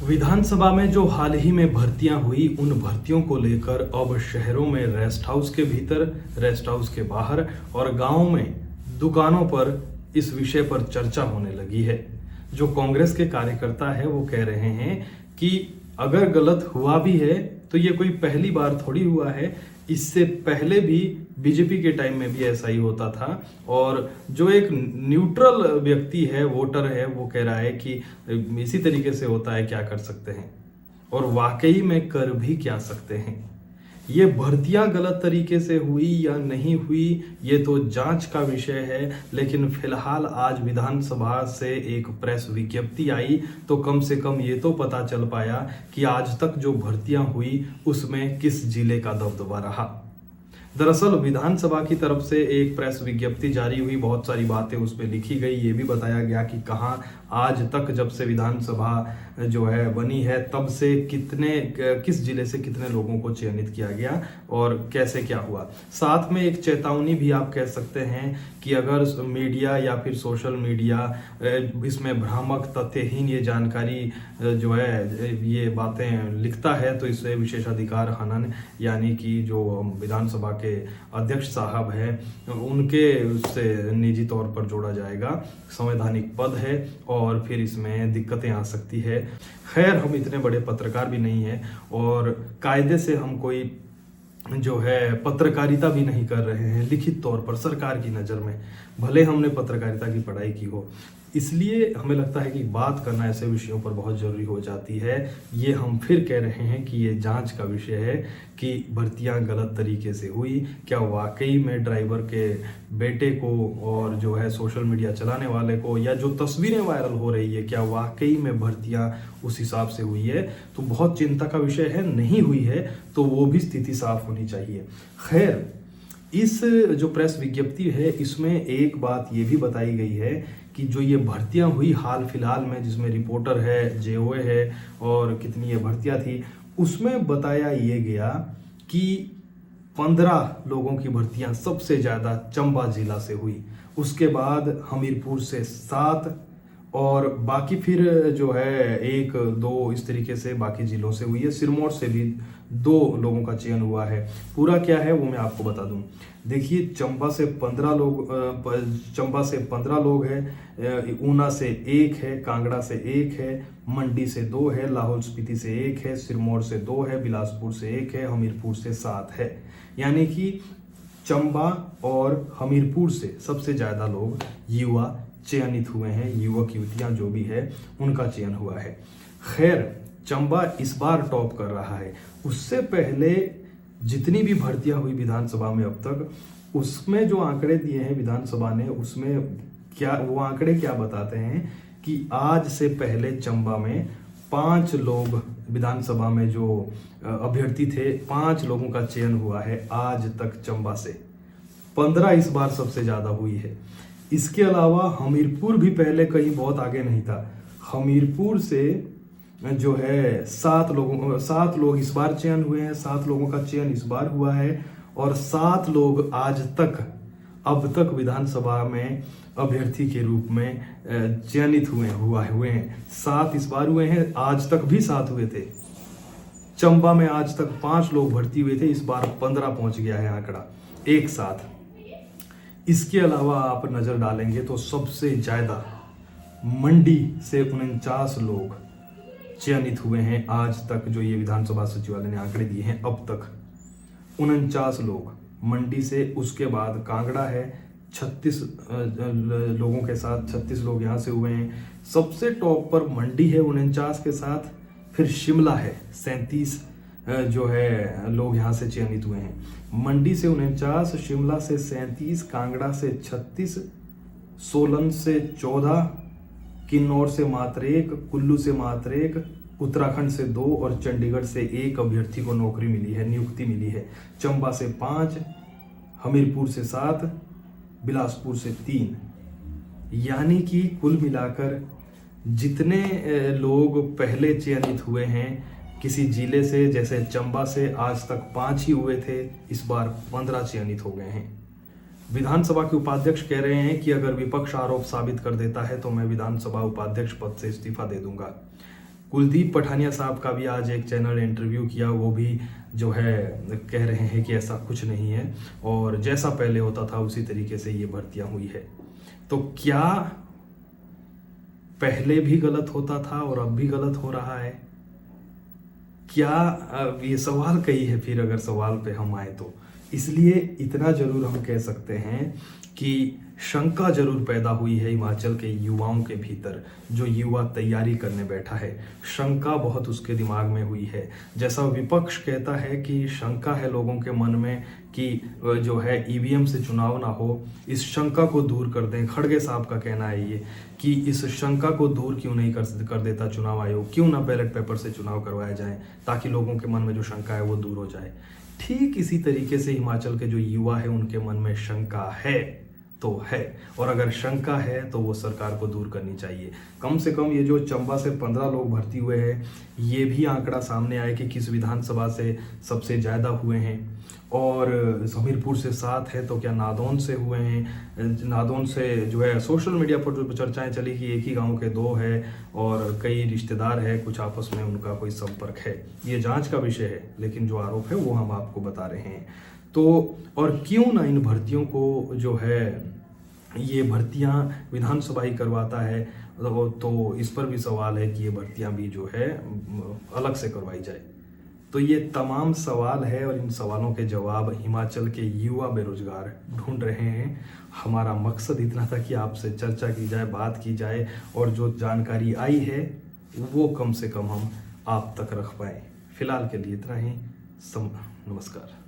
विधानसभा में जो हाल ही में भर्तियां हुई, उन भर्तियों को लेकर अब शहरों में रेस्ट हाउस के भीतर, रेस्ट हाउस के बाहर और गांवों में दुकानों पर इस विषय पर चर्चा होने लगी है। जो कांग्रेस के कार्यकर्ता है वो कह रहे हैं कि अगर गलत हुआ भी है तो ये कोई पहली बार थोड़ी हुआ है, इससे पहले भी बीजेपी के टाइम में भी ऐसा ही होता था। और जो एक न्यूट्रल व्यक्ति है, वोटर है, वो कह रहा है कि इसी तरीके से होता है, क्या कर सकते हैं, और वाकई में कर भी क्या सकते हैं। ये भर्तियां गलत तरीके से हुई या नहीं हुई, ये तो जांच का विषय है। लेकिन फिलहाल आज विधानसभा से एक प्रेस विज्ञप्ति आई तो कम से कम ये तो पता चल पाया कि आज तक जो भर्तियां हुई उसमें किस जिले का दबदबा रहा। दरअसल विधानसभा की तरफ से एक प्रेस विज्ञप्ति जारी हुई, बहुत सारी बातें उसमें लिखी गई। ये भी बताया गया कि कहाँ आज तक जब से विधानसभा जो है बनी है तब से किस जिले से कितने लोगों को चयनित किया गया और कैसे क्या हुआ। साथ में एक चेतावनी भी आप कह सकते हैं कि अगर मीडिया या फिर सोशल मीडिया इसमें भ्रामक तथ्यहीन ये जानकारी जो है ये बातें लिखता है तो इससे विशेषाधिकार हनन, यानी कि जो विधानसभा के अध्यक्ष साहब हैं उनके उससे निजी तौर पर जोड़ा जाएगा। संवैधानिक पद है और फिर इसमें दिक्कतें आ सकती है। खैर, हम इतने बड़े पत्रकार भी नहीं हैं और कायदे से हम कोई जो है पत्रकारिता भी नहीं कर रहे हैं लिखित तौर पर सरकार की नज़र में, भले हमने पत्रकारिता की पढ़ाई की हो। इसलिए हमें लगता है कि बात करना ऐसे विषयों पर बहुत ज़रूरी हो जाती है। ये हम फिर कह रहे हैं कि ये जांच का विषय है कि भर्तियां गलत तरीके से हुई, क्या वाकई में ड्राइवर के बेटे को और जो है सोशल मीडिया चलाने वाले को, या जो तस्वीरें वायरल हो रही है, क्या वाकई में भर्तियां उस हिसाब से हुई है। तो बहुत चिंता का विषय है। नहीं हुई है तो वो भी स्थिति साफ होनी चाहिए। खैर, इस जो प्रेस विज्ञप्ति है इसमें एक बात ये भी बताई गई है कि जो ये भर्तियां हुई हाल फिलहाल में, जिसमें रिपोर्टर है, जेओए है और कितनी ये भर्तियां थी, उसमें बताया ये गया कि 15 लोगों की भर्तियां सबसे ज़्यादा चंबा जिला से हुई, उसके बाद हमीरपुर से 7 और बाकी फिर जो है 1-2 इस तरीके से बाकी जिलों से हुई है। सिरमौर से भी 2 लोगों का चयन हुआ है। पूरा क्या है वो मैं आपको बता दूं। देखिए, चंबा से 15 लोग हैं, ऊना से 1 है, कांगड़ा से 1 है, मंडी से 2 है, लाहौल स्पीति से 1 है, सिरमौर से 2 है, बिलासपुर से 1 है, हमीरपुर से 7 है। यानी कि चंबा और हमीरपुर से सबसे ज़्यादा लोग युवा चयनित हुए हैं, युवक युवतियां जो भी है उनका चयन हुआ है। खैर, चंबा इस बार टॉप कर रहा है। उससे पहले जितनी भी भर्तियां हुई विधानसभा में अब तक, उसमें जो आंकड़े दिए हैं विधानसभा ने, उसमें क्या वो आंकड़े क्या बताते हैं कि आज से पहले चंबा में 5 लोग विधानसभा में जो अभ्यर्थी थे, 5 लोगों का चयन हुआ है आज तक चंबा से। 15 इस बार सबसे ज़्यादा हुई है। इसके अलावा हमीरपुर भी पहले कहीं बहुत आगे नहीं था। हमीरपुर से जो है 7 लोग इस बार चयन हुए हैं, 7 लोगों का चयन इस बार हुआ है और 7 लोग आज तक अब तक विधानसभा में अभ्यर्थी के रूप में चयनित हुए हैं। 7 इस बार हुए हैं, आज तक भी 7 हुए थे। चंबा में आज तक 5 लोग भर्ती हुए थे, इस बार 15 पहुंच गया है आंकड़ा एक साथ। इसके अलावा आप नजर डालेंगे तो सबसे ज्यादा मंडी से 49 लोग चयनित हुए हैं आज तक। जो ये विधानसभा सचिवालय ने आंकड़े दिए हैं, अब तक 49 लोग मंडी से। उसके बाद कांगड़ा है 36 लोगों के साथ, 36 लोग यहाँ से हुए हैं। सबसे टॉप पर मंडी है 49 के साथ, फिर शिमला है 37 जो है लोग यहाँ से चयनित हुए हैं। मंडी से 49, शिमला से 37, कांगड़ा से 36, सोलन से 14, किन्नौर से मात्र 1, कुल्लू से मात्र 1, उत्तराखंड से 2 और चंडीगढ़ से 1 अभ्यर्थी को नौकरी मिली है, नियुक्ति मिली है। चंबा से 5, हमीरपुर से 7, बिलासपुर से 3। यानी कि कुल मिलाकर जितने लोग पहले चयनित हुए हैं किसी जिले से, जैसे चंबा से आज तक 5 ही हुए थे, इस बार 15 चयनित हो गए हैं। विधानसभा के उपाध्यक्ष कह रहे हैं कि अगर विपक्ष आरोप साबित कर देता है तो मैं विधानसभा उपाध्यक्ष पद से इस्तीफा दे दूंगा। कुलदीप पठानिया साहब का भी आज एक चैनल ने इंटरव्यू किया, वो भी जो है कह रहे हैं कि ऐसा कुछ नहीं है और जैसा पहले होता था उसी तरीके से ये भर्तियां हुई है। तो क्या पहले भी गलत होता था और अब भी गलत हो रहा है? क्या ये सवाल कई है फिर अगर सवाल पे हम आए तो। इसलिए इतना जरूर हम कह सकते हैं कि शंका जरूर पैदा हुई है हिमाचल के युवाओं के भीतर। जो युवा तैयारी करने बैठा है, शंका बहुत उसके दिमाग में हुई है। जैसा विपक्ष कहता है कि शंका है लोगों के मन में कि जो है ईवीएम से चुनाव ना हो, इस शंका को दूर कर दें। खड़गे साहब का कहना है ये कि इस शंका को दूर क्यों नहीं कर देता चुनाव आयोग, क्यों ना बैलेट पेपर से चुनाव करवाया जाए ताकि लोगों के मन में जो शंका है वो दूर हो जाए। ठीक इसी तरीके से हिमाचल के जो युवा है उनके मन में शंका है तो है, और अगर शंका है तो वो सरकार को दूर करनी चाहिए। कम से कम ये जो चंबा से 15 लोग भर्ती हुए हैं, ये भी आंकड़ा सामने आए कि किस विधानसभा से सबसे ज़्यादा हुए हैं, और हमीरपुर से 7 है तो क्या नादौन से हुए हैं। नादौन से जो है सोशल मीडिया पर जो चर्चाएं चली कि एक ही गांव के 2 है और कई रिश्तेदार है, कुछ आपस में उनका कोई संपर्क है, ये जांच का विषय है, लेकिन जो आरोप है वो हम आपको बता रहे हैं। तो और क्यों ना इन भर्तियों को जो है ये भर्तियां विधानसभा ही करवाता है, तो इस पर भी सवाल है कि ये भर्तियां भी जो है अलग से करवाई जाए। तो ये तमाम सवाल है और इन सवालों के जवाब हिमाचल के युवा बेरोजगार ढूंढ रहे हैं। हमारा मकसद इतना था कि आपसे चर्चा की जाए, बात की जाए, और जो जानकारी आई है वो कम से कम हम आप तक रख पाएँ। फिलहाल के लिए इतना ही। नमस्कार।